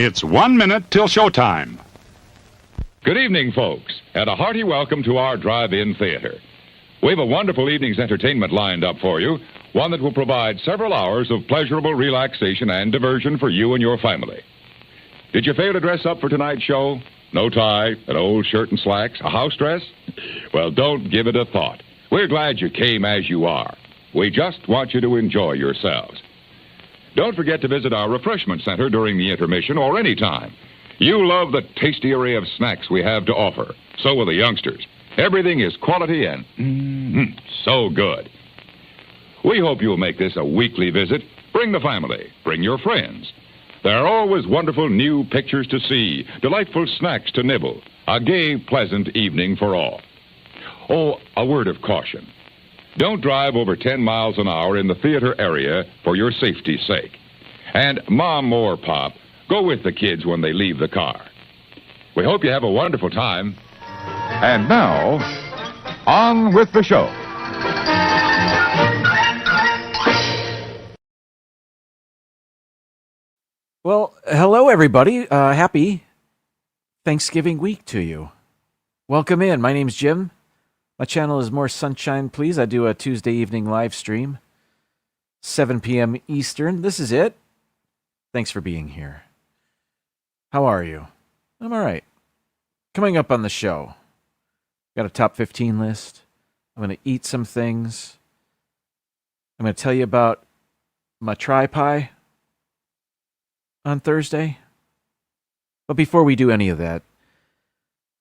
It's 1 minute till showtime. Good evening, folks, and a hearty welcome to our drive-in theater. We have a wonderful evening's entertainment lined up for you, one that will provide several hours of pleasurable relaxation and diversion for you and your family. Did you fail to dress up for tonight's show? No tie, an old shirt and slacks, a house dress? Well, don't give it a thought. We're glad you came as you are. We just want you to enjoy yourselves. Don't forget to visit our refreshment center during the intermission or any time. You love the tasty array of snacks we have to offer. So will the youngsters. Everything is quality and so good. We hope you'll make this a weekly visit. Bring the family. Bring your friends. There are always wonderful new pictures to see, delightful snacks to nibble, a gay, pleasant evening for all. Oh, a word of caution. Don't drive over 10 miles an hour in the theater area for your safety's sake. And Mom or Pop, go with the kids when they leave the car. We hope you have a wonderful time. And now, on with the show. Well, hello, everybody. Happy Thanksgiving week to you. Welcome in. My name's Jim. My channel is More Sunshine, Please. I do a Tuesday evening live stream, 7 p.m. Eastern. This is it. Thanks for being here. How are you? I'm all right. Coming up on the show, got a top 15 list. I'm going to eat some things. I'm going to tell you about my tri-pie on Thursday. But before we do any of that,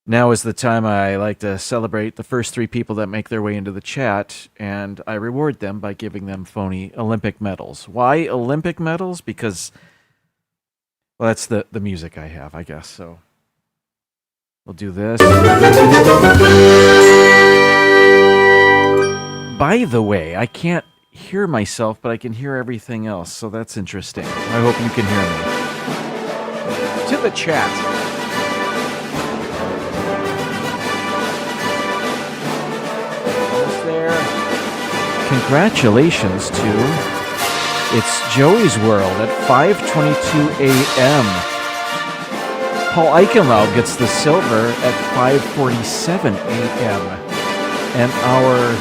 now is the time I like to celebrate the first 3 people that make their way into the chat, and I reward them by giving them phony Olympic medals. Why Olympic medals? Because, well, that's the music I have, I guess. So we'll do this. By the way, I can't hear myself, but I can hear everything else, so that's interesting. I hope you can hear me. To the chat. Congratulations to It's Joey's World at 5:22 a.m. Paul Eichenlaub gets the silver at 5:47 a.m. And our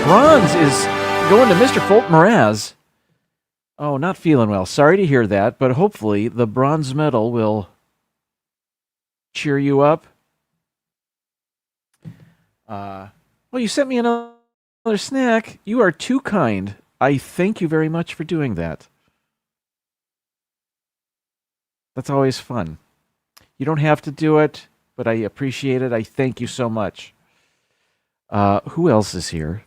bronze is going to Mr. Fulton Mraz. Oh, not feeling well. Sorry to hear that, but hopefully the bronze medal will cheer you up. Well, you sent me another snack. You are too kind. I thank you very much for doing that. That's always fun. You don't have to do it, but I appreciate it. I thank you so much. Who else is here?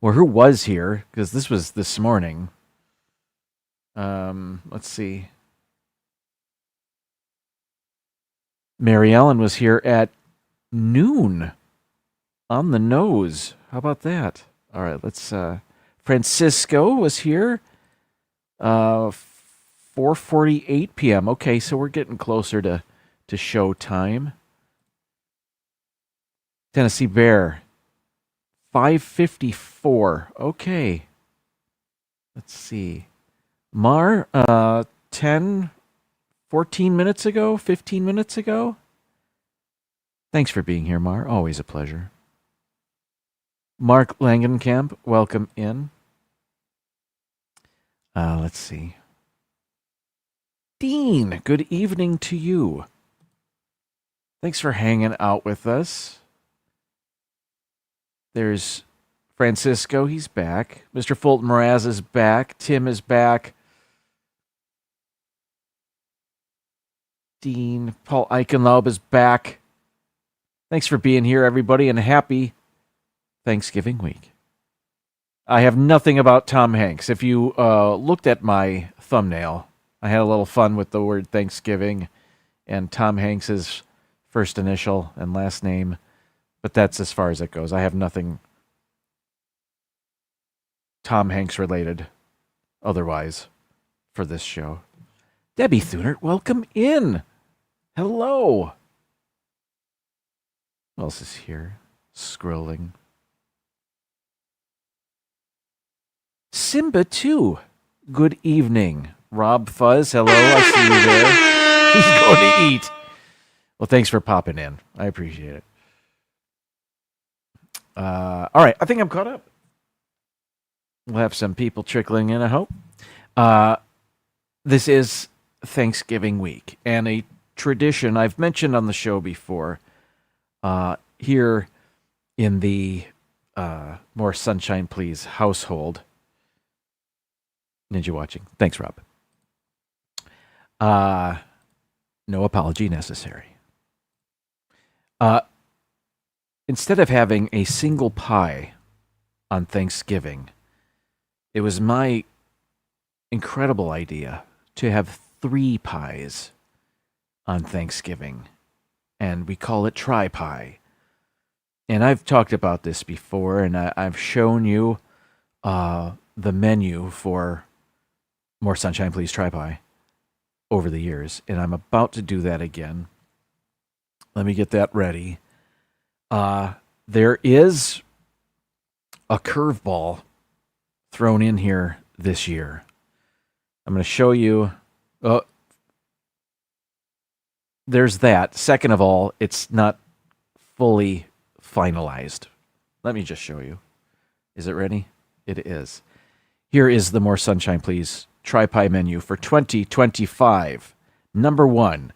Or who was here? Because this was this morning. Let's see. Mary Ellen was here at noon. On the nose. How about that? All right, let's... Francisco was here. 4:48 p.m. Okay, so we're getting closer to show time. Tennessee Bear. 5:54. Okay. Let's see. Mar, 10, 14 minutes ago? 15 minutes ago? Thanks for being here, Mar. Always a pleasure. Mark Langenkamp, welcome in. Let's see. Dean, good evening to you. Thanks for hanging out with us. There's Francisco, he's back. Mr. Fulton Mraz is back. Tim is back. Dean, Paul Eichenlaub is back. Thanks for being here, everybody, and happy Thanksgiving week. I have nothing about Tom Hanks. If you looked at my thumbnail, I had a little fun with the word Thanksgiving and Tom Hanks's first initial and last name, but that's as far as it goes. I have nothing Tom Hanks related otherwise for this show. Debbie Thunert, welcome in. Hello. Who else is here? Scrolling. Simba 2, good evening. Rob Fuzz, hello. I see you there. He's going to eat. Well, thanks for popping in. I appreciate it. All right, I think I'm caught up. We'll have some people trickling in, I hope. This is Thanksgiving week, and a tradition I've mentioned on the show before here in the More Sunshine Please household. Ninja watching. Thanks, Rob. No apology necessary. Instead of having a single pie on Thanksgiving, it was my incredible idea to have 3 pies on Thanksgiving, and we call it tri-pie. And I've talked about this before, and I've shown you the menu for More Sunshine Please Tri-Pie over the years, and I'm about to do that again. Let me get that ready. There is a curveball thrown in here this year. I'm going to show you. There's that. Second of all, it's not fully finalized. Let me just show you. Is it ready? It is. Here is the More Sunshine Please Tri-Pie menu for 2025. Number 1,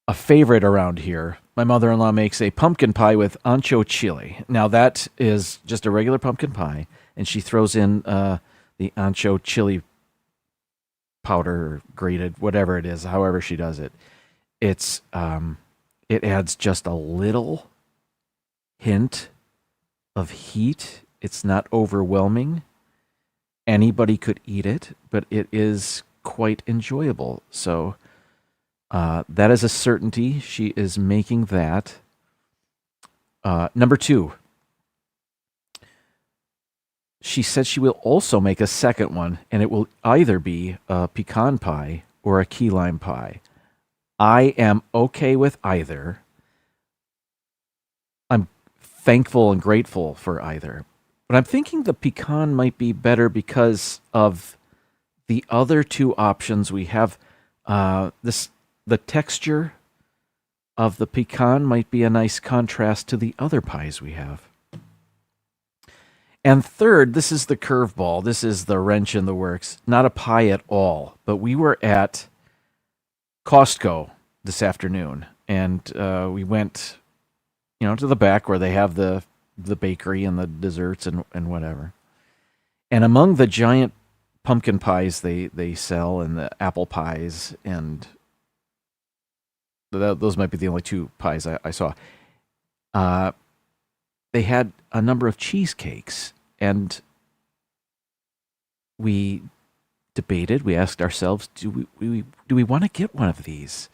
a favorite around here. My mother-in-law makes a pumpkin pie with ancho chili. Now that is just a regular pumpkin pie, and she throws in the ancho chili powder, grated, whatever it is, however she does it. It adds just a little hint of heat. It's not overwhelming. Anybody could eat it, but it is quite enjoyable. So that is a certainty. She is making that. Number 2, she said she will also make a second one, and it will either be a pecan pie or a key lime pie. I am okay with either. I'm thankful and grateful for either. But I'm thinking the pecan might be better because of the other 2 options we have. The texture of the pecan might be a nice contrast to the other pies we have. And third, this is the curveball. This is the wrench in the works. Not a pie at all, but we were at Costco this afternoon, and we went, to the back where they have the bakery and the desserts and whatever. And among the giant pumpkin pies they sell, and the apple pies, and those might be the only 2 pies I saw. They had a number of cheesecakes, and we debated. We asked ourselves, do we want to get one of these?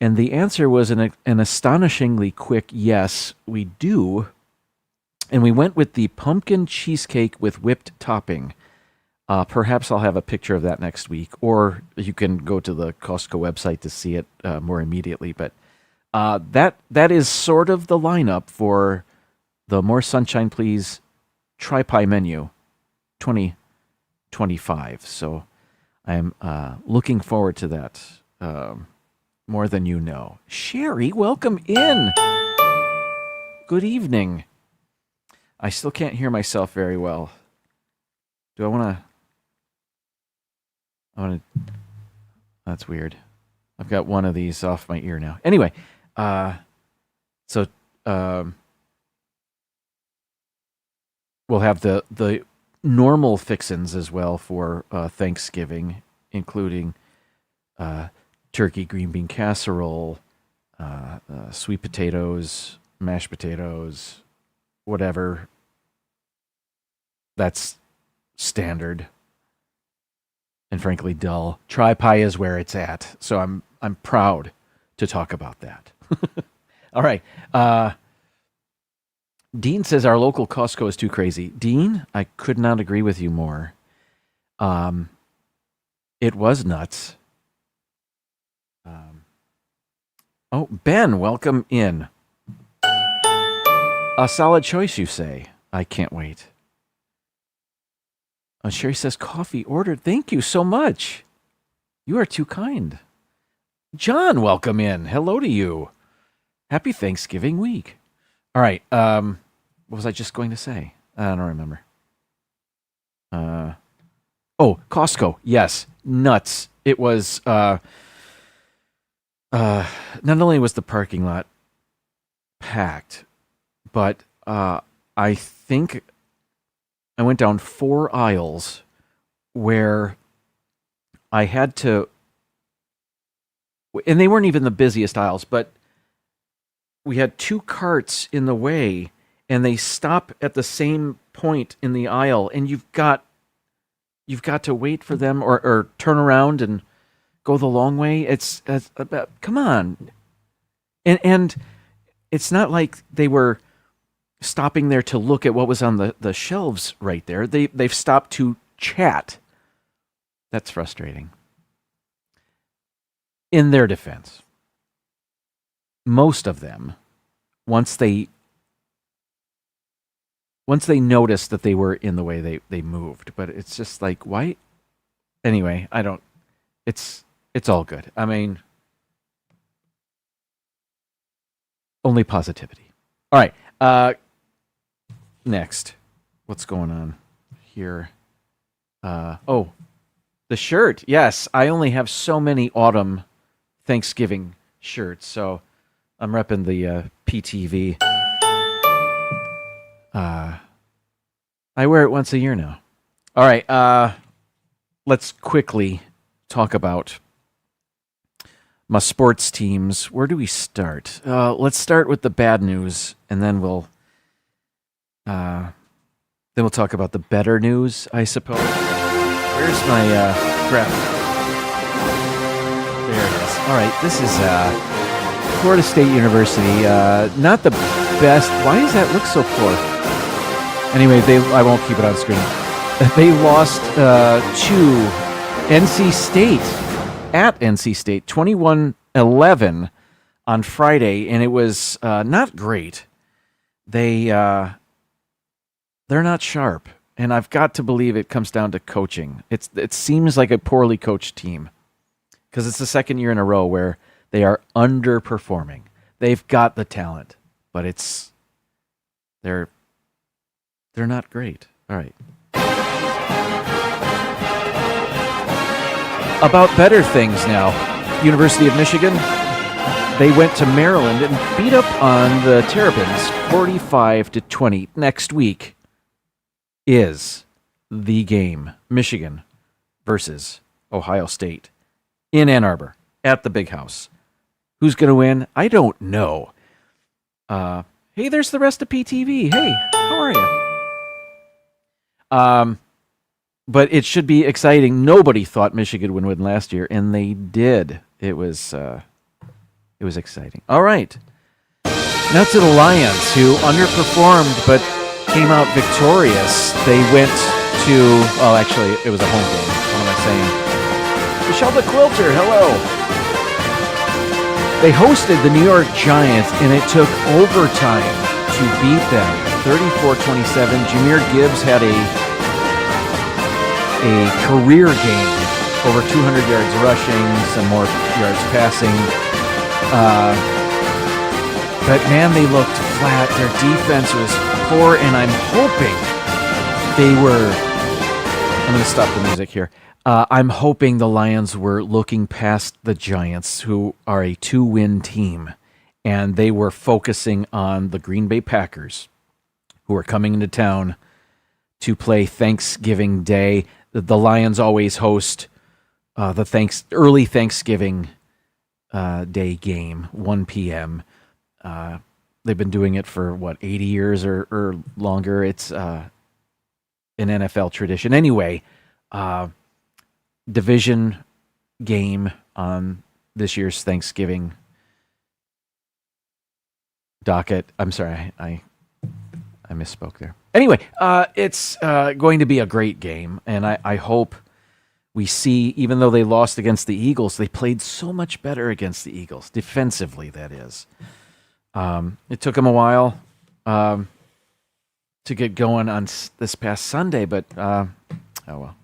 And the answer was an astonishingly quick yes, we do. And we went with the pumpkin cheesecake with whipped topping. Perhaps I'll have a picture of that next week, or you can go to the Costco website to see it more immediately. But that is sort of the lineup for the More Sunshine Please Tri-Pie menu 2025. So I'm looking forward to that more than you know. Sherry, welcome in. Good evening. I still can't hear myself very well. Do I want to... That's weird. I've got one of these off my ear now. Anyway, so we'll have the normal fixins as well for Thanksgiving, including turkey green bean casserole, sweet potatoes, mashed potatoes, whatever. That's standard and frankly dull. Tri-pie is where it's at, so I'm proud to talk about that. All right. Dean says our local Costco is too crazy. Dean, I could not agree with you more. It was nuts. Ben, welcome in. A solid choice, you say. I can't wait. Sherry says, coffee ordered. Thank you so much. You are too kind. John, welcome in. Hello to you. Happy Thanksgiving week. All right. What was I just going to say? I don't remember. Costco. Yes. Nuts. It was, not only was the parking lot packed, but I think I went down 4 aisles where I had to, and they weren't even the busiest aisles, but we had 2 carts in the way, and they stop at the same point in the aisle, and you've got to wait for them or turn around and go the long way. It's about, come on. And it's not like they were stopping there to look at what was on the shelves right there. They've stopped to chat. That's frustrating. In their defense, most of them, once they noticed that they were in the way, they moved. But it's just like, why? Anyway, it's all good. I mean, only positivity. All right. Next, what's going on here? The shirt. Yes, I only have so many autumn Thanksgiving shirts, so I'm repping the PTV. I wear it once a year now. All right, let's quickly talk about my sports teams. Where do we start? Let's start with the bad news, and then we'll talk about the better news, I suppose. Where's my graphic? There it is. All right, this is Florida State University. Not the best. Why does that look so poor? Anyway, I won't keep it on screen. They lost to NC State at NC State, 21-11 on Friday, and it was not great. They're not sharp, and I've got to believe it comes down to coaching. It seems like a poorly coached team because it's the second year in a row where they are underperforming. They've got the talent, but they're not great. All right. About better things now. University of Michigan, they went to Maryland and beat up on the Terrapins 45-20. Next week is the game. Michigan versus Ohio State in Ann Arbor at the Big House. Who's going to win? I don't know. Hey, there's the rest of PTV. Hey, how are you? But it should be exciting. Nobody thought Michigan would win last year, and they did. It was exciting. All right. Now to the Lions, who underperformed but came out victorious. They went to, well, actually, it was a home game. What am I saying? Michelle the Quilter, hello. They hosted the New York Giants, and it took overtime to beat them. 34-27. Jahmyr Gibbs had a career game, over 200 yards rushing, some more yards passing. But man, they looked flat. Their defense was poor, and I'm hoping I'm going to stop the music here. I'm hoping the Lions were looking past the Giants, who are a 2-win team, and they were focusing on the Green Bay Packers, who are coming into town to play Thanksgiving Day. The Lions always host the early Thanksgiving Day game, 1 p.m. They've been doing it for, 80 years or longer. It's an NFL tradition. Anyway, division game on this year's Thanksgiving docket. I'm sorry, I misspoke there. Anyway, it's going to be a great game, and I hope we see, even though they lost against the Eagles, they played so much better against the Eagles, defensively, that is. It took them a while to get going on this past Sunday, but I Oh well.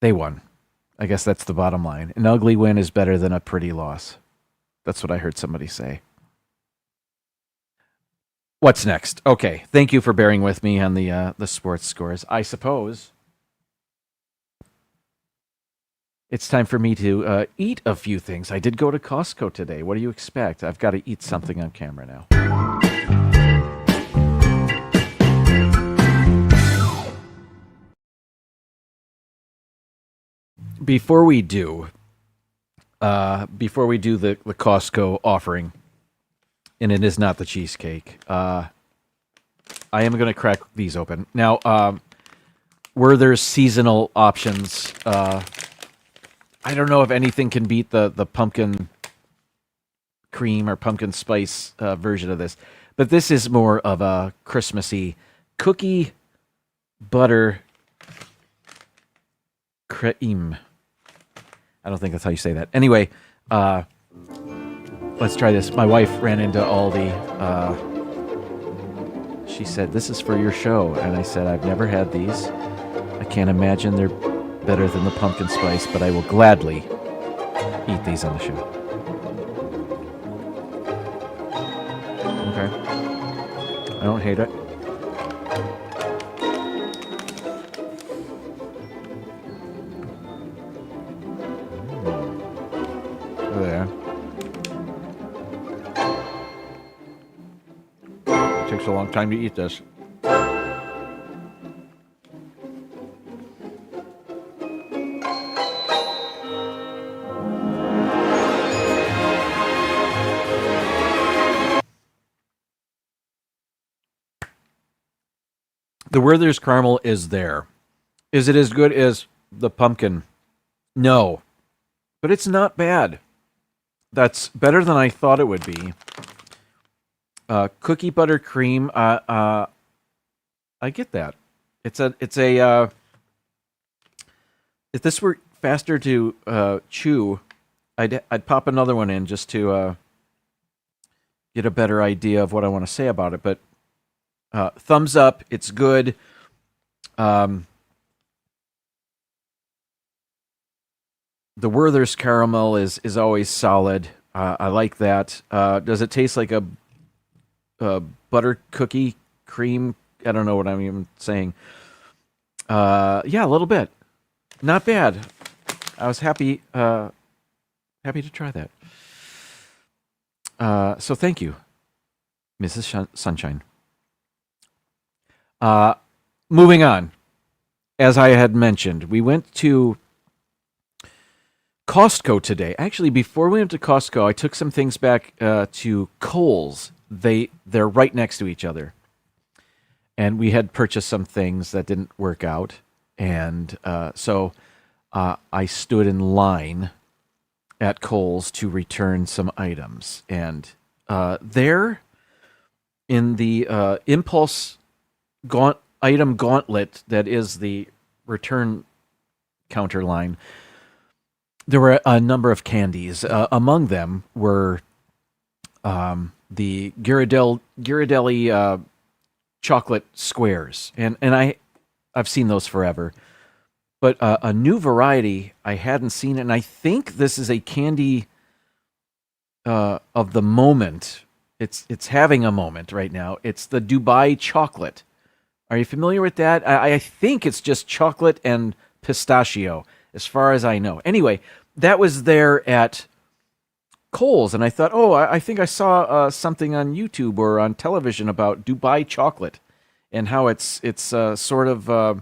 They won. I guess that's the bottom line. An ugly win is better than a pretty loss. That's what I heard somebody say. What's next? Okay, thank you for bearing with me on the sports scores. I suppose it's time for me to eat a few things. I did go to Costco today. What do you expect? I've got to eat something on camera now. Before we do the Costco offering, and it is not the cheesecake, I am going to crack these open. Now, were there seasonal options? I don't know if anything can beat the pumpkin cream or pumpkin spice version of this, but this is more of a Christmassy cookie butter cream. I don't think that's how you say that. Anyway, let's try this. My wife ran into Aldi. She said, "This is for your show." And I said, "I've never had these. I can't imagine they're better than the pumpkin spice, but I will gladly eat these on the show." Okay. I don't hate it. There. It takes a long time to eat this. The Werther's caramel is there. Is it as good as the pumpkin? No. But it's not bad. That's better than I thought it would be. Cookie butter cream. I get that. It's a. If this were faster to chew, I'd pop another one in just to get a better idea of what I want to say about it. But thumbs up. It's good. The Werther's caramel is always solid. I like that. Does it taste like a butter cookie cream? I don't know what I'm even saying. Yeah, a little bit. Not bad. I was happy to try that. So thank you, Mrs. Sunshine. Moving on. As I had mentioned, we went to Costco today. Actually, before we went to Costco, I took some things back to Kohl's. They're right next to each other. And we had purchased some things that didn't work out. And so I stood in line at Kohl's to return some items. And there, in the impulse item gauntlet that is the return counter line, there were a number of candies. Among them were the Ghirardelli chocolate squares, and I've seen those forever. But a new variety I hadn't seen, and I think this is a candy of the moment. It's having a moment right now. It's the Dubai chocolate. Are you familiar with that? I think it's just chocolate and pistachio, as far as I know. Anyway, that was there at Kohl's, and I thought, I think I saw something on YouTube or on television about Dubai chocolate and how it's sort of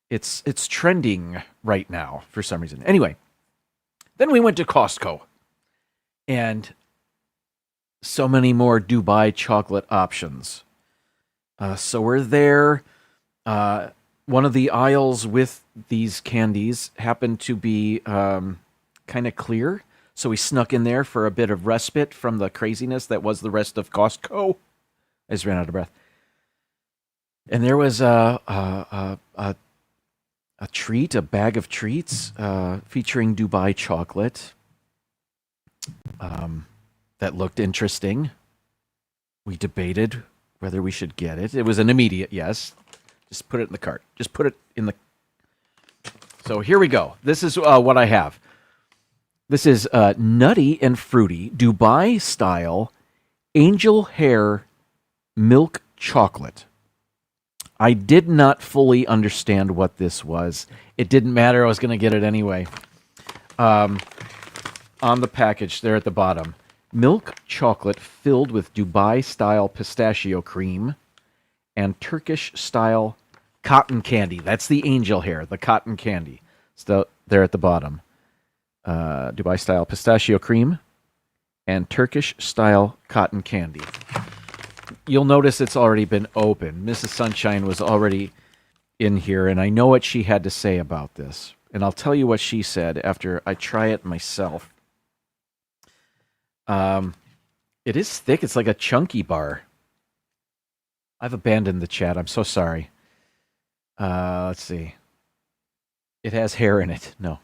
it's trending right now for some reason. Anyway, then we went to Costco, and so many more Dubai chocolate options. So we're there. One of the aisles with these candies happened to be kind of clear. So we snuck in there for a bit of respite from the craziness that was the rest of Costco. I just ran out of breath. And there was a treat, a bag of treats featuring Dubai chocolate that looked interesting. We debated whether we should get it. It was an immediate yes. Just put it in the cart. Just put it in the So here we go. This is what I have. This is nutty and fruity Dubai style angel hair milk chocolate. I did not fully understand what this was. It didn't matter. I was going to get it anyway. On the package there at the bottom, milk chocolate filled with Dubai-style pistachio cream and Turkish-style cotton candy. That's the angel hair, the cotton candy. So there at the bottom. Dubai-style pistachio cream and Turkish-style cotton candy. You'll notice it's already been opened. Mrs. Sunshine was already in here, and I know what she had to say about this. And I'll tell you what she said after I try it myself. It is thick. It's like a chunky bar. I've abandoned the chat. I'm so sorry. Let's see. It has hair in it. No.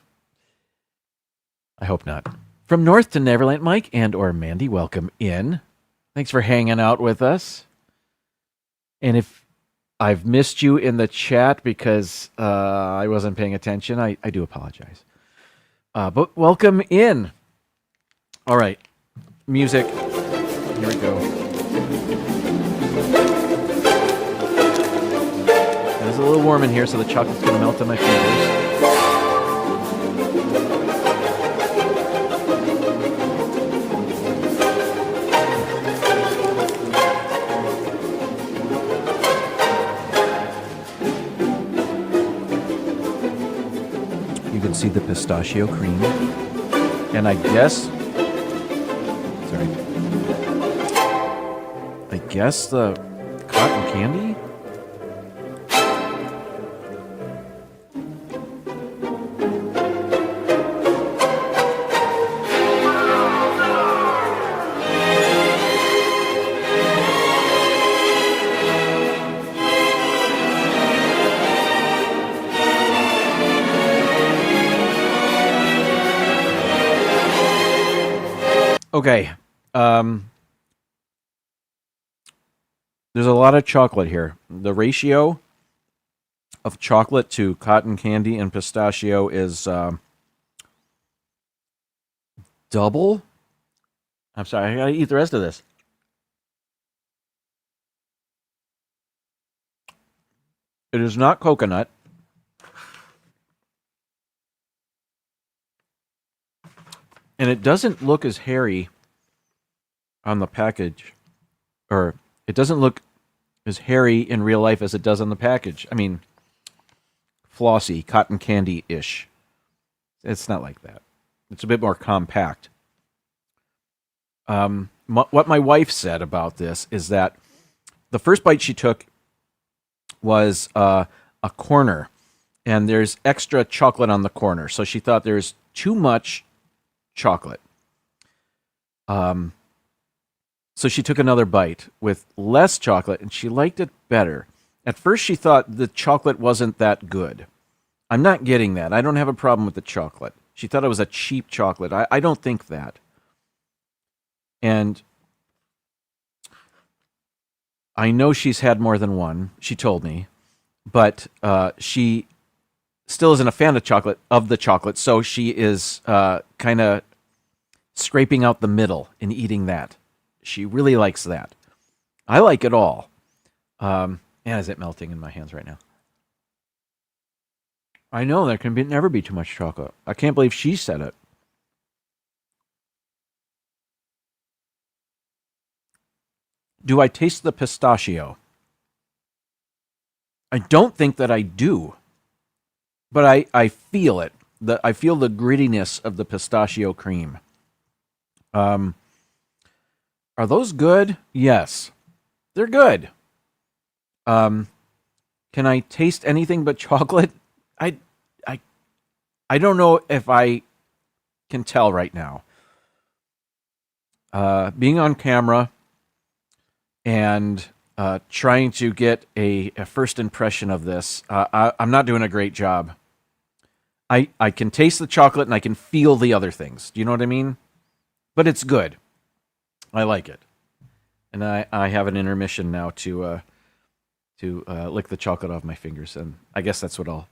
I hope not. From North to Neverland, Mike and or Mandy, welcome in. Thanks for hanging out with us. And if I've missed you in the chat because I wasn't paying attention, I do apologize. But welcome in. All right. Music. Here we go. It's a little warm in here, so the chocolate's going to melt on my fingers. See the pistachio cream, and I guess the cotton candy. Okay. There's a lot of chocolate here. The ratio of chocolate to cotton candy and pistachio is double. I'm sorry, I gotta eat the rest of this. It is not coconut. And it doesn't look as hairy on the package. Or it doesn't look as hairy in real life as it does on the package. I mean, flossy, cotton candy-ish. It's not like that. It's a bit more compact. What my wife said about this is that the first bite she took was a corner. And there's extra chocolate on the corner. So she thought there's too much chocolate. So she took another bite with less chocolate, and she liked it better. At first, she thought the chocolate wasn't that good. I'm not getting that. I don't have a problem with the chocolate. She thought it was a cheap chocolate. I don't think that. And I know she's had more than one, she told me, but she still isn't a fan of the chocolate, so she is kind of scraping out the middle and eating that. She really likes that. I like it all. Man, is it melting in my hands right now? I know there can never be too much chocolate. I can't believe she said it. Do I taste the pistachio? I don't think that I do. But I feel it. I feel the grittiness of the pistachio cream. Are those good? Yes. They're good. Can I taste anything but chocolate? I don't know if I can tell right now. Being on camera and trying to get a first impression of this, I'm not doing a great job. I can taste the chocolate and I can feel the other things. Do you know what I mean? But it's good. I like it. And I have an intermission now to lick the chocolate off my fingers, and I guess that's what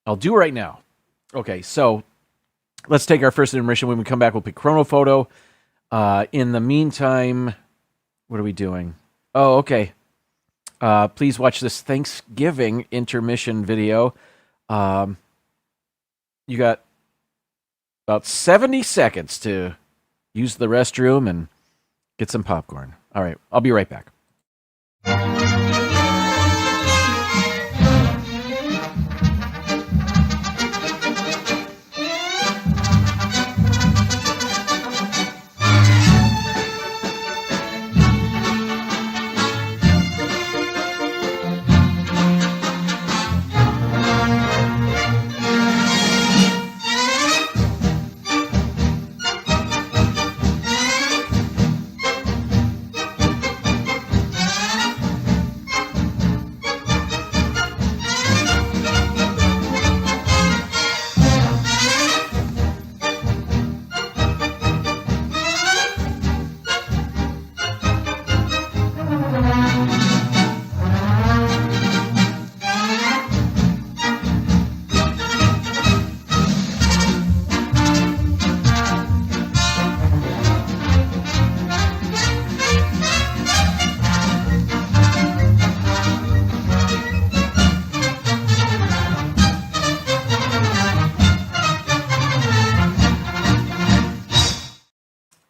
I'll do right now. Okay, so let's take our first intermission. When we come back, we'll pick Chrono Photo. In the meantime, what are we doing? Oh, okay. Please watch this Thanksgiving intermission video. You got about 70 seconds to use the restroom and get some popcorn. All right, I'll be right back.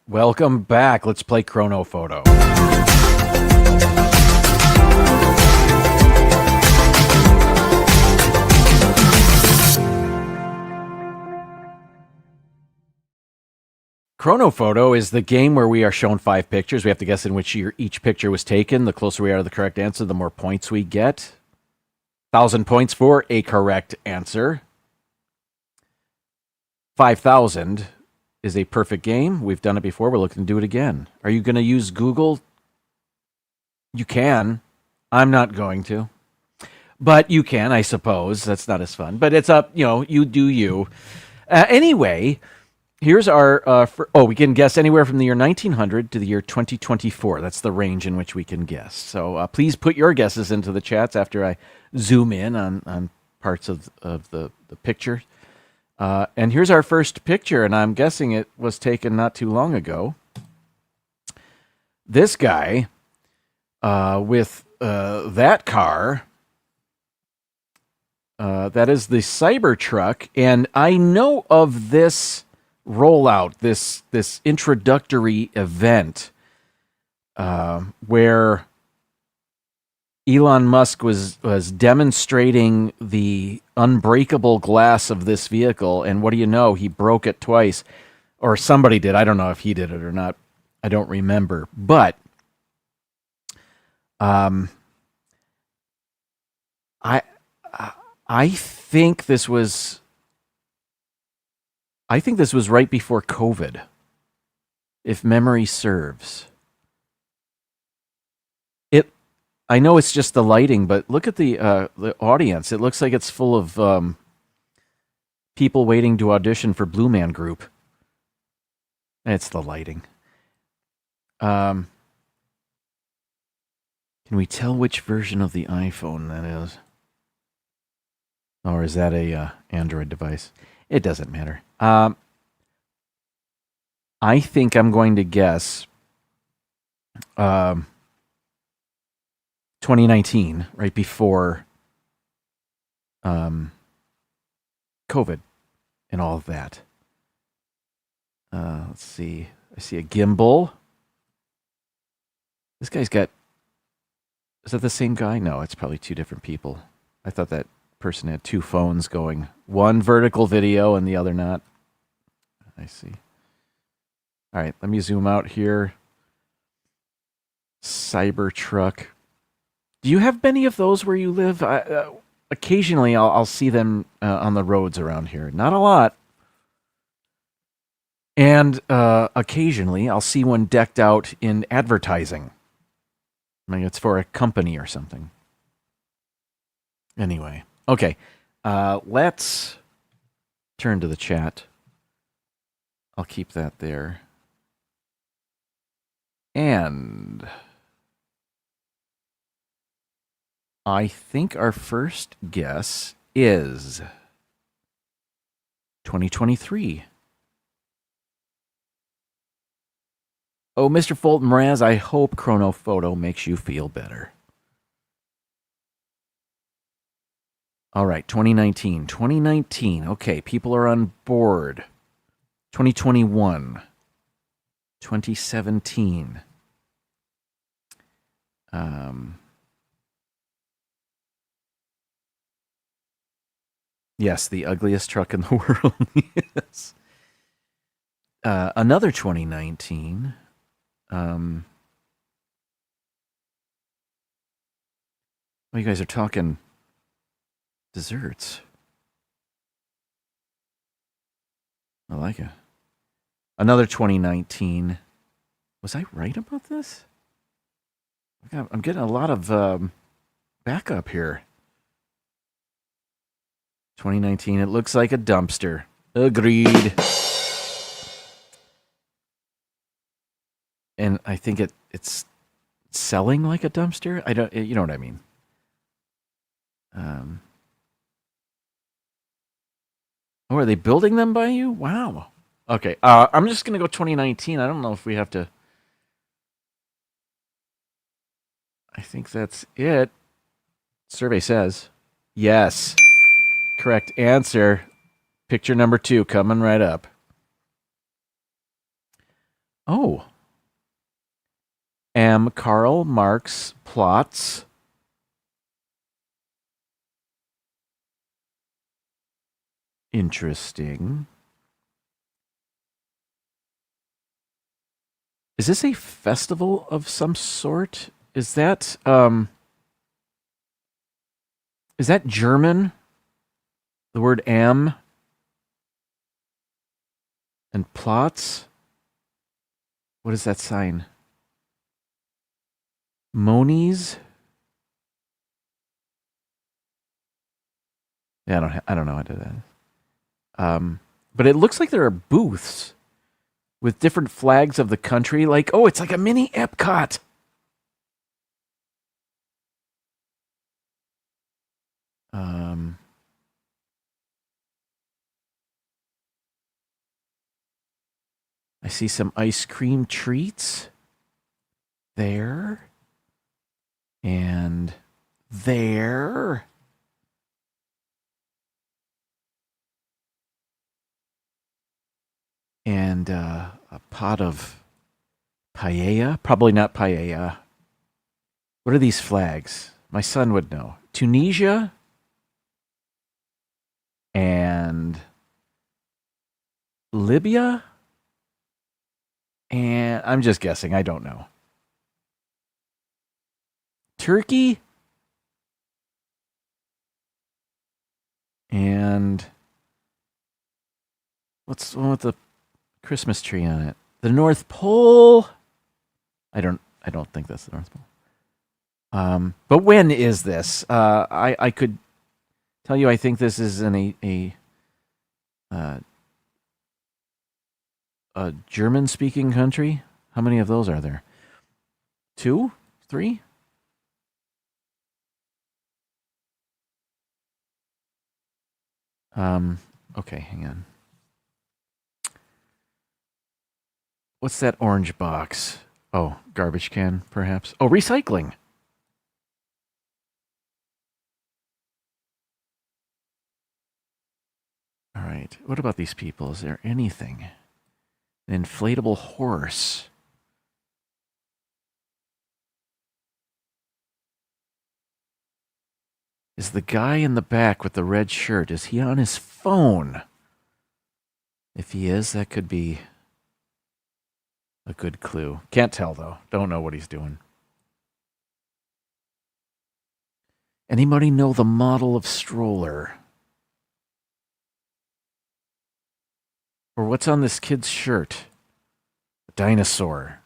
Welcome back. Let's play Chrono Photo. Chrono Photo is the game where we are shown 5 pictures. We have to guess in which year each picture was taken. The closer we are to the correct answer, the more points we get. 1,000 points for a correct answer. 5,000 is a perfect game. We've done it before. We're looking to do it again. Are you going to use Google? You can. I'm not going to. But you can, I suppose. That's not as fun. But it's up, you do you. Anyway, here's our... we can guess anywhere from the year 1900 to the year 2024. That's the range in which we can guess. So please put your guesses into the chats after I zoom in on parts of the picture. And here's our first picture, and I'm guessing it was taken not too long ago. This guy with that car, that is the Cybertruck, and I know of this rollout, this introductory event where Elon Musk was demonstrating the unbreakable glass of this vehicle, and what do you know? He broke it twice, or somebody did. I don't know if he did it or not. I don't remember. But I think this was right before COVID, if memory serves. I know it's just the lighting, but look at the audience. It looks like it's full of people waiting to audition for Blue Man Group. It's the lighting. Can we tell which version of the iPhone that is? Or is that a Android device? It doesn't matter. I think I'm going to guess 2019, right before COVID and all of that. Let's see. I see a gimbal. This guy's got... Is that the same guy? No, it's probably 2 different people. I thought that person had 2 phones going. One vertical video and the other not. I see. All right, let me zoom out here. Cybertruck. Do you have many of those where you live? Occasionally, I'll see them on the roads around here. Not a lot. And occasionally, I'll see one decked out in advertising. I mean, it's for a company or something. Anyway, okay. Let's turn to the chat. I'll keep that there. And I think our first guess is 2023. Oh, Mr. Fulton Mraz, I hope Chronophoto makes you feel better. All right, 2019. 2019. Okay, people are on board. 2021. 2017. Yes, the ugliest truck in the world. Yes. Another 2019. Well, you guys are talking desserts. I like it. Another 2019. Was I right about this? I'm getting a lot of backup here. 2019. It looks like a dumpster. Agreed. And I think it's selling like a dumpster. I don't. You know what I mean? Oh, are they building them by you? Wow. Okay. I'm just gonna go 2019. I don't know if we have to. I think that's it. Survey says yes. Correct answer. Picture number 2 coming right up. Oh. M. Karl Marx plots. Interesting. Is this a festival of some sort? Is that German? The word am and plots? What is that sign? Monies? Yeah, I don't know how to do that. But it looks like there are booths with different flags of the country. Like, oh, it's like a mini Epcot. I see some ice cream treats there and there. And a pot of paella. Probably not paella. What are these flags? My son would know. Tunisia and Libya. And I'm just guessing. I don't know. Turkey. And what's the one with the Christmas tree on it? The North Pole. I don't think that's the North Pole. But when is this? I could tell you I think this is in a German-speaking country. How many of those are there? 2? 3? Okay, hang on. What's that orange box? Oh, garbage can, perhaps. Oh, recycling. All right. What about these people? Is there anything? An inflatable horse. Is the guy in the back with the red shirt, is he on his phone? If he is, that could be a good clue. Can't tell, though. Don't know what he's doing. Anybody know the model of stroller? Or what's on this kid's shirt? A dinosaur.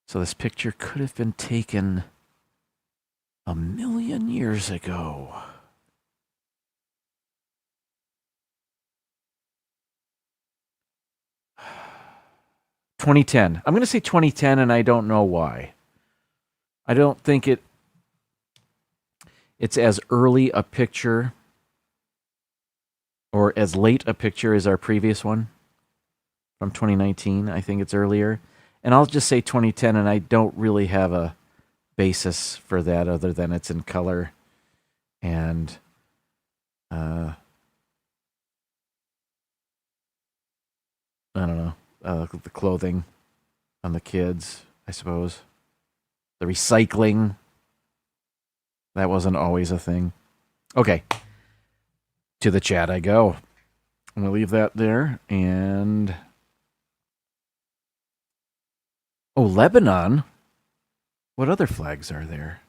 So this picture could have been taken 1,000,000 years ago. "2010. I'm going to say 2010, and I don't know why. I don't think it's as early a picture or as late a picture as our previous one from 2019. I think it's earlier. And I'll just say 2010, and I don't really have a basis for that other than it's in color. And I don't know, the clothing on the kids, I suppose. The recycling, that wasn't always a thing. Okay, to the chat I go. I'm going to leave that there. And oh, Lebanon. What other flags are there?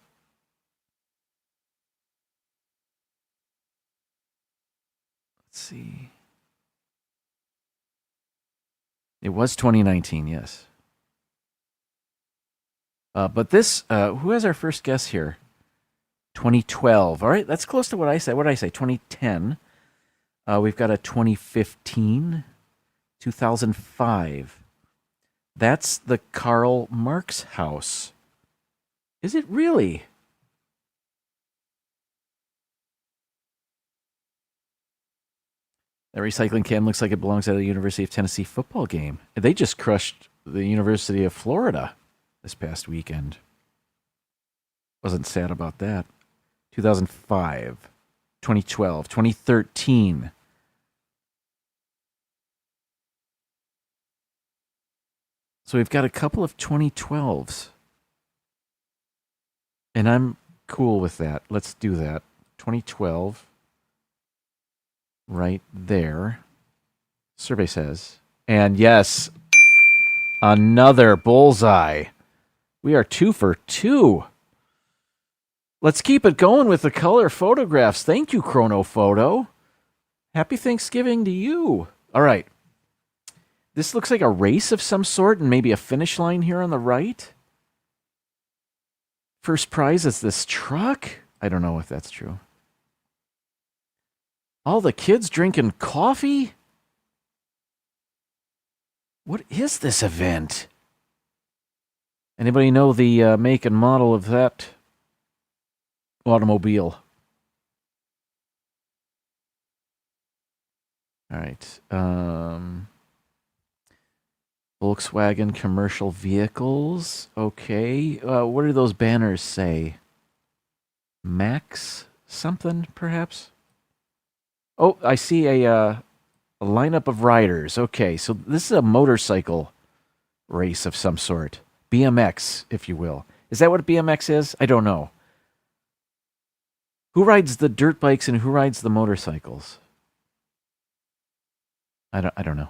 Let's see. It was 2019, yes. But this, who has our first guess here? 2012. All right, that's close to what I said. What did I say? 2010. We've got a 2015, 2005. That's the Karl Marx house. Is it really? That recycling can looks like it belongs at a University of Tennessee football game. They just crushed the University of Florida this past weekend. Wasn't sad about that. 2005, 2012, 2013. So we've got a couple of 2012s. And I'm cool with that. Let's do that. 2012. Right there. Survey says. And yes, another bullseye. We are 2 for 2. Let's keep it going with the color photographs. Thank you, Chrono Photo. Happy Thanksgiving to you. All right. This looks like a race of some sort and maybe a finish line here on the right. First prize is this truck. I don't know if that's true. All the kids drinking coffee? What is this event? Anybody know the make and model of that automobile? All right. Volkswagen commercial vehicles. Okay. What do those banners say? Max something, perhaps? Oh, I see a lineup of riders. Okay, so this is a motorcycle race of some sort. BMX, if you will. Is that what BMX is? I don't know. Who rides the dirt bikes and who rides the motorcycles? I don't know.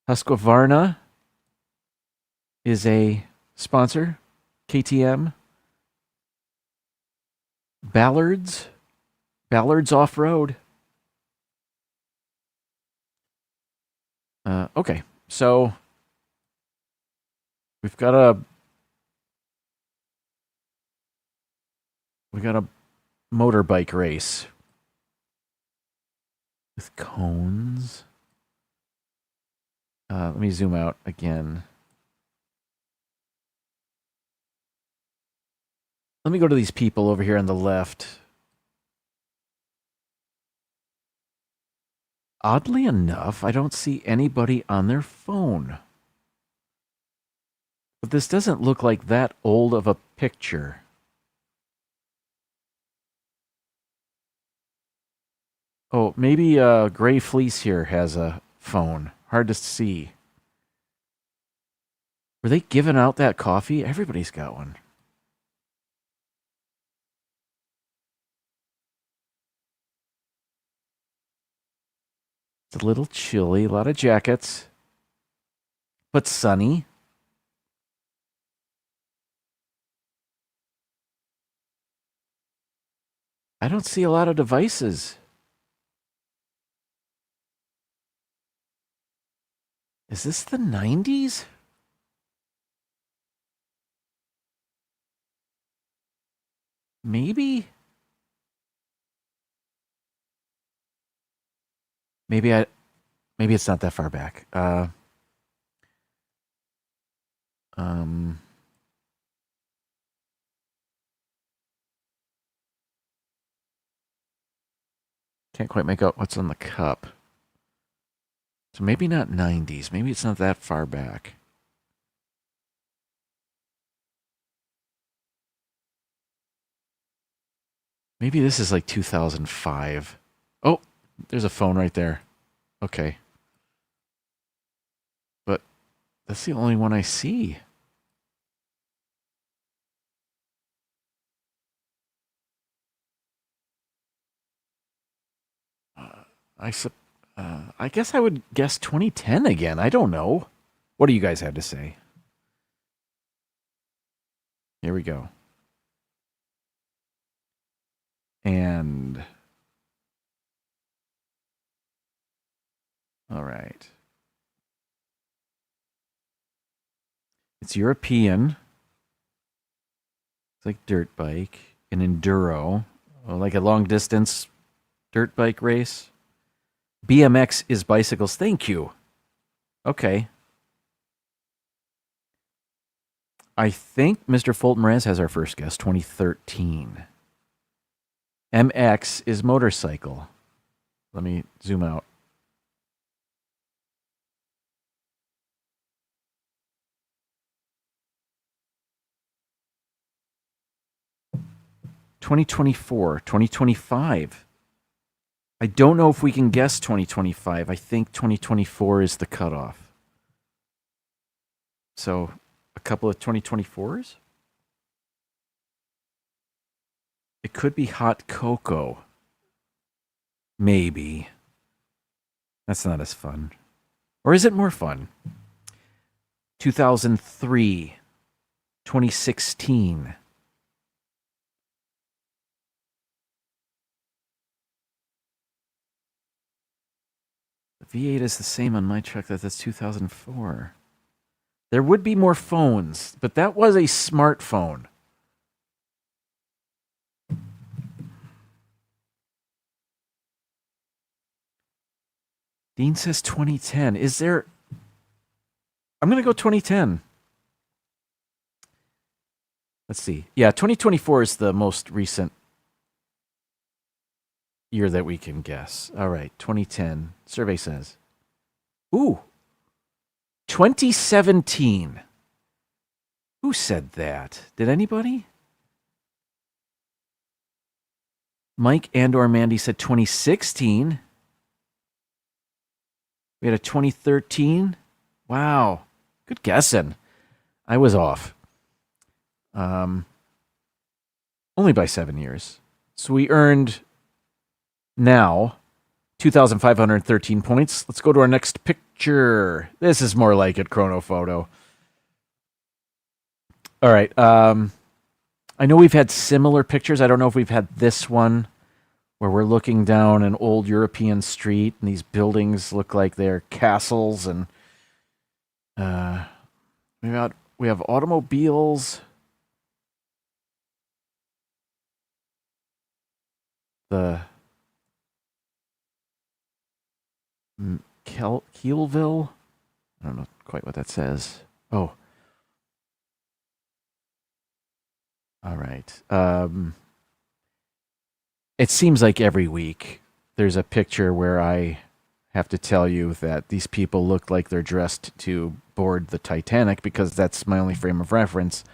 Husqvarna is a sponsor. KTM. Ballards Off-Road. Okay, so we got a motorbike race with cones. Let me zoom out again. Let me go to these people over here on the left. Oddly enough, I don't see anybody on their phone. But this doesn't look like that old of a picture. Oh, maybe Gray Fleece here has a phone. Hard to see. Were they giving out that coffee? Everybody's got one. It's a little chilly, a lot of jackets, but sunny. I don't see a lot of devices. Is this the 90s? Maybe? Maybe it's not that far back. Can't quite make out what's on the cup. So maybe not 90s. Maybe it's not that far back. Maybe this is like 2005. Oh, there's a phone right there. Okay. But that's the only one I see. I guess I would guess 2010 again. I don't know. What do you guys have to say? Here we go. And all right. It's European. It's like dirt bike, an enduro, like a long distance dirt bike race. BMX is bicycles. Thank you. Okay. I think Mr. Fulton Rez has our first guess, 2013. MX is motorcycle. Let me zoom out. (2024), 2025. I don't know if we can guess 2025. I think 2024 is the cutoff. So, a couple of 2024s? It could be hot cocoa. Maybe. That's not as fun. Or is it more fun? 2003, 2016. V8 is the same on my truck. That's 2004. There would be more phones, but that was a smartphone. Dean says 2010. Is there... I'm going to go 2010. Let's see. Yeah, 2024 is the most recent year that we can guess. All right, 2010. Survey says. Ooh. 2017. Who said that? Did anybody? Mike and/or Mandy said 2016. We had a 2013. Wow. Good guessing. I was off. Only by 7 years. So we earned now 2,513 points. Let's go to our next picture. This is more like it, Chrono Photo. All right. I know we've had similar pictures. I don't know if we've had this one where we're looking down an old European street and these buildings look like they're castles, and we have automobiles. The Kielville? I don't know quite what that says. Oh. All right. It seems like every week there's a picture where I have to tell you that these people look like they're dressed to board the Titanic, because that's my only frame of reference,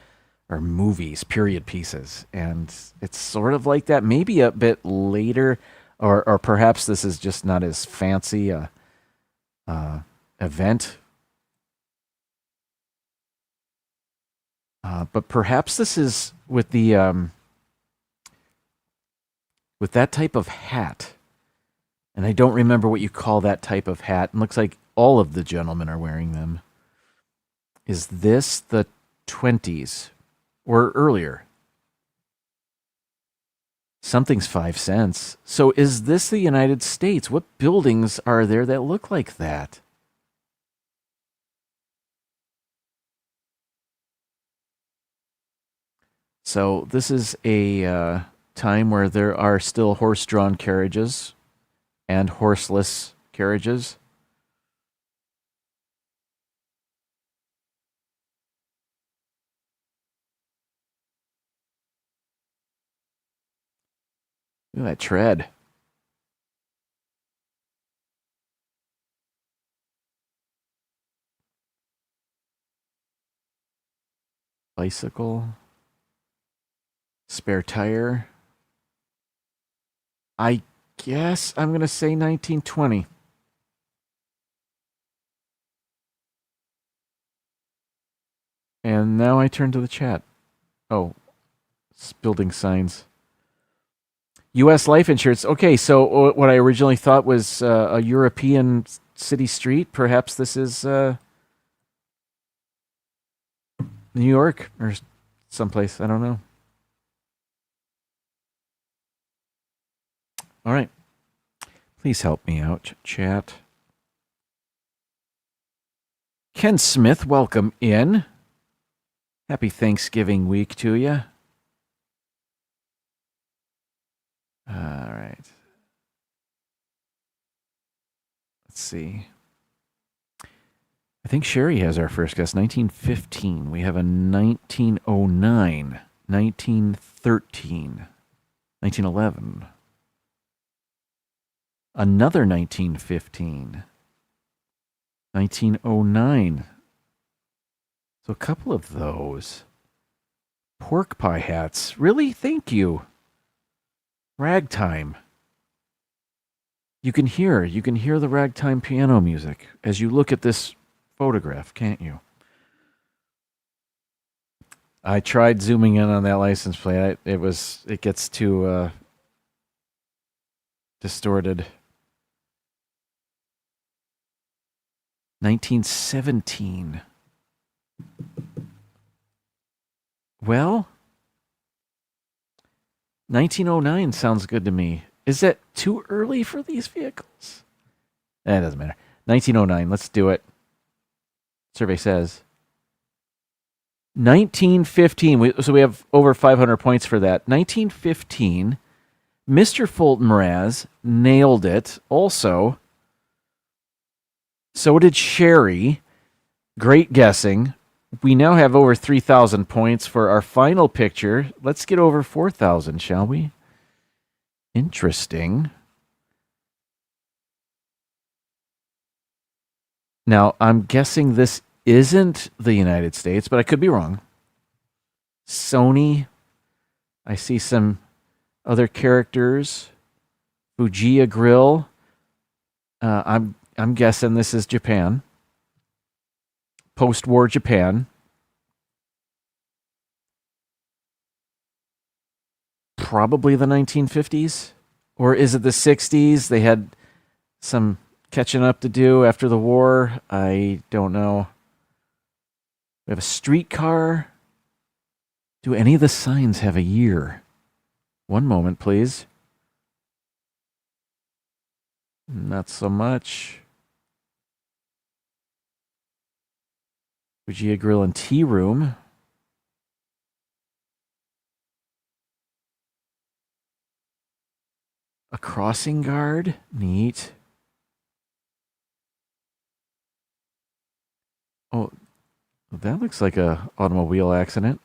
are movies, period pieces. And it's sort of like that, maybe a bit later, or perhaps this is just not as fancy a event. But perhaps this is with the with that type of hat. And I don't remember what you call that type of hat. It looks like all of the gentlemen are wearing them. Is this the 20s or earlier? Something's 5 cents. So is this the United States? What buildings are there that look like that? So this is a time where there are still horse-drawn carriages and horseless carriages. Look at that tread. Bicycle. Spare tire. I guess I'm going to say 1920. And now I turn to the chat. Oh, it's building signs. U.S. life insurance. Okay, so what I originally thought was a European city street. Perhaps this is New York or someplace. I don't know. All right. Please help me out, chat. Ken Smith, welcome in. Happy Thanksgiving week to you. All right. Let's see. I think Sherry has our first guess. 1915. We have a 1909, 1913, 1911. Another 1915. 1909. So a couple of those. Pork pie hats. Really? Thank you. Ragtime. You can hear the ragtime piano music as you look at this photograph, can't you? I tried zooming in on that license plate. It gets too distorted. 1917. Well, 1909 sounds good to me. Is it too early for these vehicles? It doesn't matter. 1909, let's do it. Survey says 1915. So we have over 500 points for that. 1915. Mr. Fulton Raz nailed it. Also, so did Sherry. Great guessing. We now have over 3,000 points for our final picture. Let's get over 4,000, shall we? Interesting. Now, I'm guessing this isn't the United States, but I could be wrong. Sony. I see some other characters. Fujiya Grill. I'm guessing this is Japan. Post-war Japan. Probably the 1950s. Or is it the 60s? They had some catching up to do after the war. I don't know. We have a streetcar. Do any of the signs have a year? One moment, please. Not so much. Fujiya Grill and Tea Room. A crossing guard. Neat. Oh, that looks like a automobile accident.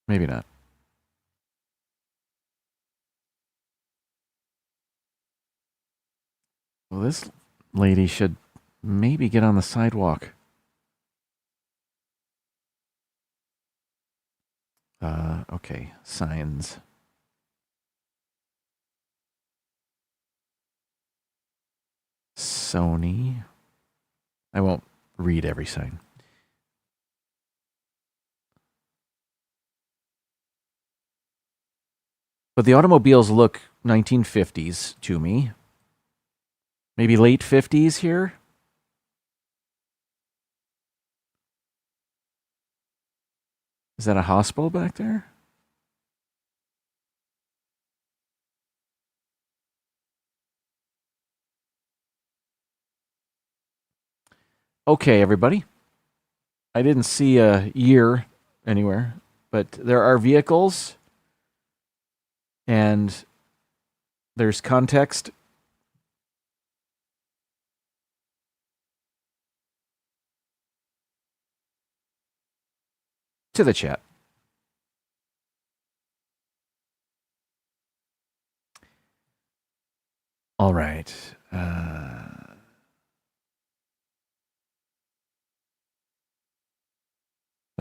Maybe not. Well, this lady should maybe get on the sidewalk. Okay, signs. Sony. I won't read every sign. But the automobiles look 1950s to me. Maybe late 50s here. Is that a hospital back there? Okay, everybody. I didn't see a year anywhere, but there are vehicles and there's context. To the chat. All right.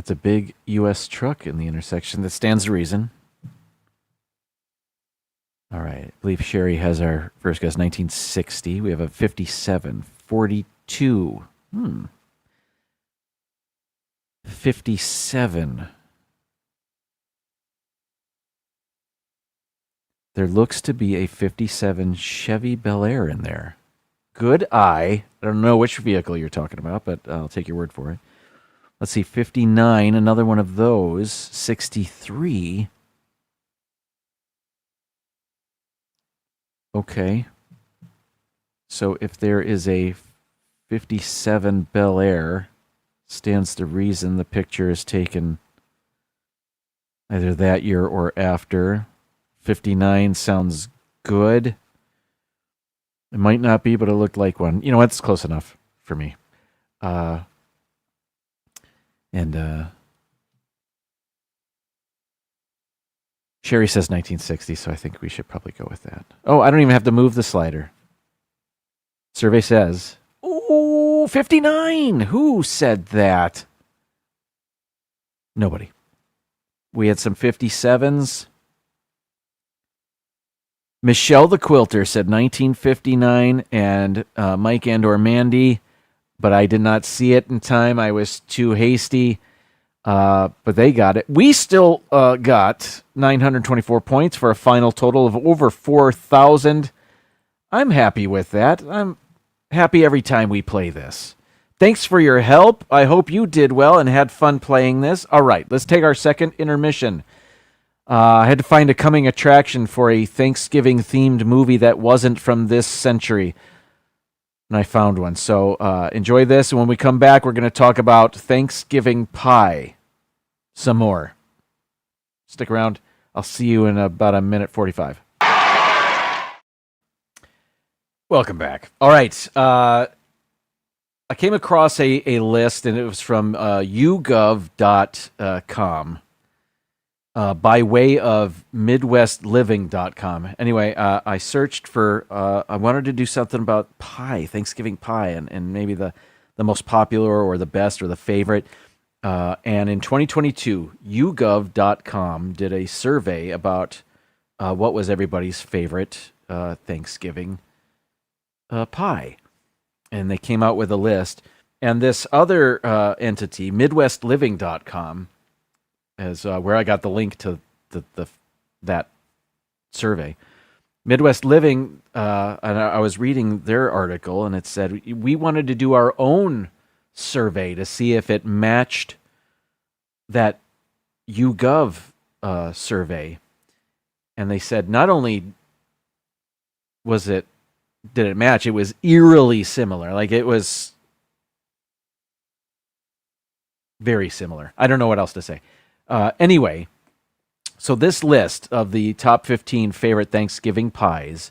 That's a big U.S. truck in the intersection. That stands to reason. All right. I believe Sherry has our first guess, 1960. We have a 57, 42. 57. There looks to be a 57 Chevy Bel Air in there. Good eye. I don't know which vehicle you're talking about, but I'll take your word for it. Let's see, 59, another one of those. 63. Okay. So if there is a 57 Bel Air, stands to reason the picture is taken either that year or after. 59 sounds good. It might not be, but it looked like one. You know, it's close enough for me. Sherry says 1960, so I think we should probably go with that. Oh, I don't even have to move the slider. Survey says, ooh, 59. Who said that? Nobody. We had some 57s. Michelle the Quilter said 1959, and Mike and/or Mandy, but I did not see it in time. I was too hasty, but they got it. We still got 924 points for a final total of over 4,000. I'm happy with that. I'm happy every time we play this. Thanks for your help. I hope you did well and had fun playing this. All right, let's take our second intermission. I had to find a coming attraction for a Thanksgiving-themed movie that wasn't from this century, and I found one. So enjoy this, and when we come back, we're going to talk about Thanksgiving pie some more. Stick around. I'll see you in about a minute 45. Welcome back. All right. I came across a list, and it was from YouGov.com. By way of MidwestLiving.com. Anyway, I searched for, I wanted to do something about pie, Thanksgiving pie, and maybe the most popular or the best or the favorite. And in 2022, YouGov.com did a survey about what was everybody's favorite Thanksgiving pie. And they came out with a list. And this other entity, MidwestLiving.com, is where I got the link to that survey. Midwest Living, and I was reading their article, and it said, we wanted to do our own survey to see if it matched that YouGov survey. And they said not only did it match, it was eerily similar. Like, it was very similar. I don't know what else to say. Anyway, so this list of the top 15 favorite Thanksgiving pies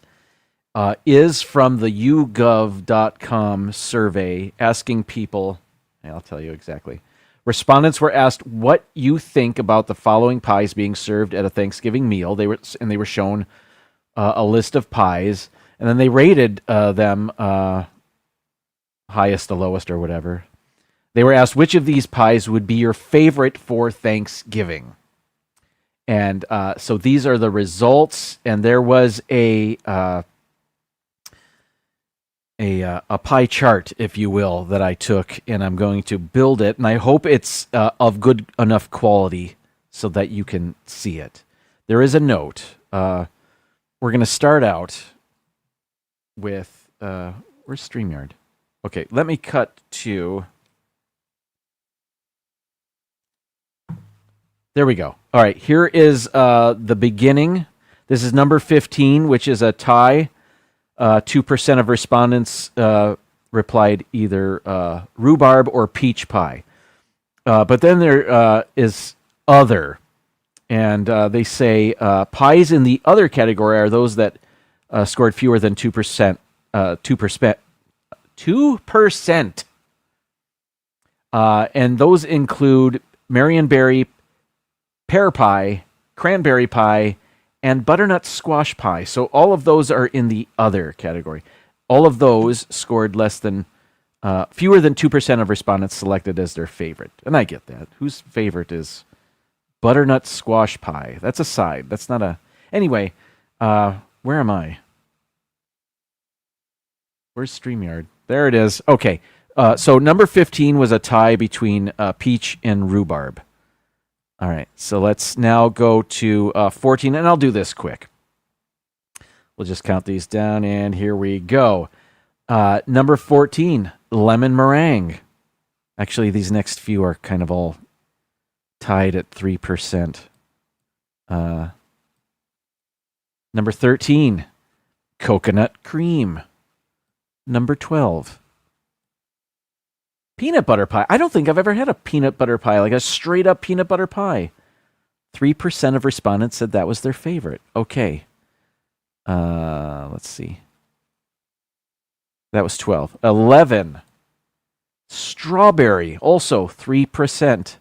is from the YouGov.com survey asking people, I'll tell you exactly. Respondents were asked what you think about the following pies being served at a Thanksgiving meal. They were shown a list of pies, and then they rated them highest to lowest or whatever. They were asked which of these pies would be your favorite for Thanksgiving. And so these are the results, and there was a pie chart, if you will, that I took, and I'm going to build it, and I hope it's of good enough quality so that you can see it. There is a note. We're going to start out with, where's StreamYard? Okay, let me cut to... There we go. All right, here is the beginning. This is number 15, which is a tie. 2% of respondents replied either rhubarb or peach pie. But then there is other. And they say pies in the other category are those that scored fewer than 2%. 2%. And those include Marionberry, pear pie, cranberry pie, and butternut squash pie. So all of those are in the other category. All of those scored less than Fewer than 2% of respondents selected as their favorite. And I get that. Whose favorite is butternut squash pie? That's a side. That's not a... Anyway, where am I? Where's StreamYard? There it is. Okay. So number 15 was a tie between peach and rhubarb. All right. So let's now go to 14, and I'll do this quick. We'll just count these down, and here we go. Number 14, lemon meringue. Actually, these next few are kind of all tied at 3%. Number 13, coconut cream. Number 12, peanut butter pie. I don't think I've ever had a peanut butter pie, like a straight up peanut butter pie. 3% of respondents said that was their favorite. Okay. Let's see. That was 12. 11, strawberry. Also 3%.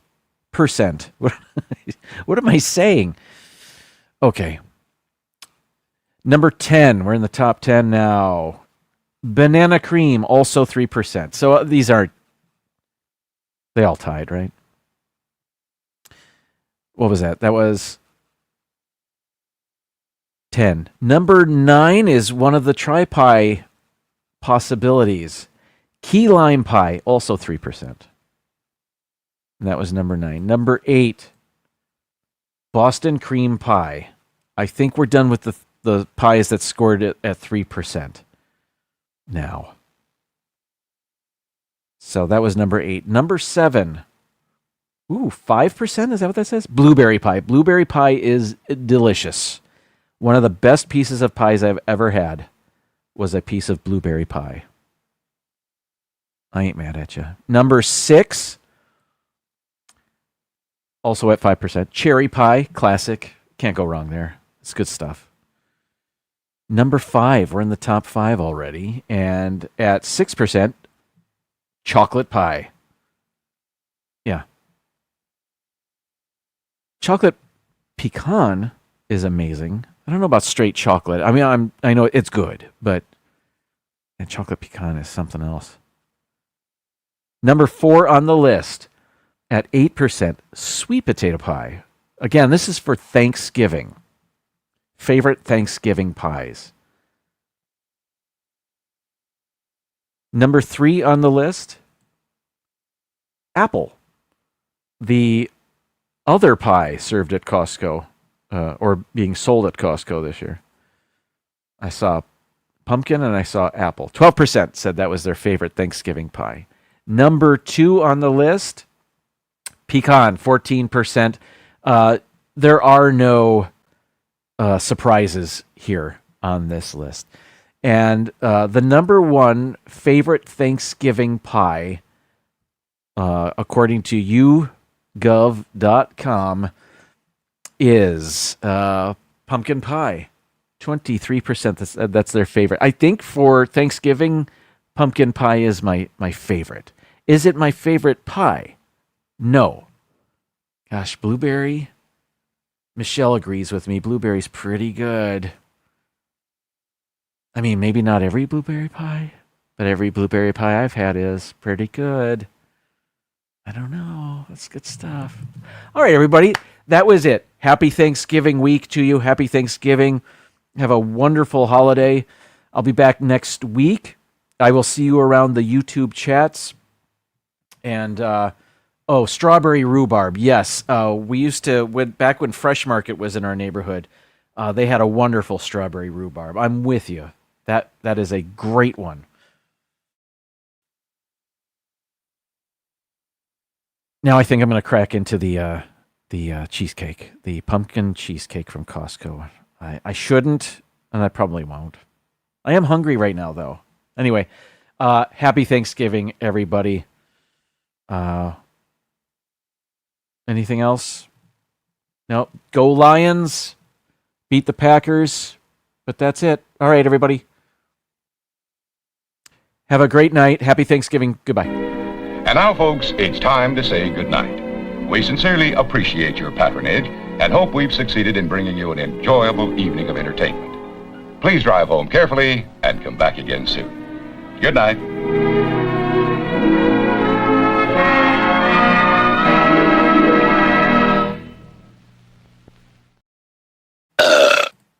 What am I saying? Okay. Number 10. We're in the top 10 now. Banana cream, also 3%. So these are, they all tied, right? What was that? That was 10. Number 9 is one of the tri-pie possibilities. Key lime pie, also 3%. And that was number 9. Number 8, Boston cream pie. I think we're done with the pies that scored it at 3%. Now. So that was number 8. Number 7. 5%? Is that what that says? Blueberry pie. Blueberry pie is delicious. One of the best pieces of pies I've ever had was a piece of blueberry pie. I ain't mad at you. Number 6. Also at 5%. Cherry pie. Classic. Can't go wrong there. It's good stuff. Number 5, we're in the top 5 already. And at 6%, chocolate pie. Yeah. Chocolate pecan is amazing. I don't know about straight chocolate. I mean, I know it's good, but and chocolate pecan is something else. Number 4 on the list at 8%, sweet potato pie. Again, this is for Thanksgiving. Favorite Thanksgiving pies. Number 3 on the list, apple. The other pie served at Costco, or being sold at Costco this year. I saw pumpkin and I saw apple. 12% said that was their favorite Thanksgiving pie. Number 2 on the list, pecan, 14%. There are no surprises here on this list. And the number 1 favorite Thanksgiving pie, according to YouGov.com, is pumpkin pie. 23%, that's their favorite. I think for Thanksgiving, pumpkin pie is my favorite. Is it my favorite pie? No. Gosh, blueberry. Michelle agrees with me. Blueberry's pretty good. I mean, maybe not every blueberry pie, but every blueberry pie I've had is pretty good. I don't know. That's good stuff. All right, everybody. That was it. Happy Thanksgiving week to you. Happy Thanksgiving. Have a wonderful holiday. I'll be back next week. I will see you around the YouTube chats. And, strawberry rhubarb. Yes. We used to, back when Fresh Market was in our neighborhood, they had a wonderful strawberry rhubarb. I'm with you. That is a great one. Now I think I'm going to crack into the cheesecake, the pumpkin cheesecake from Costco. I shouldn't, and I probably won't. I am hungry right now, though. Anyway, happy Thanksgiving, everybody. Anything else? No. Go Lions. Beat the Packers. But that's it. All right, everybody. Have a great night. Happy Thanksgiving. Goodbye. And now, folks, it's time to say goodnight. We sincerely appreciate your patronage and hope we've succeeded in bringing you an enjoyable evening of entertainment. Please drive home carefully and come back again soon. Good night. Bye.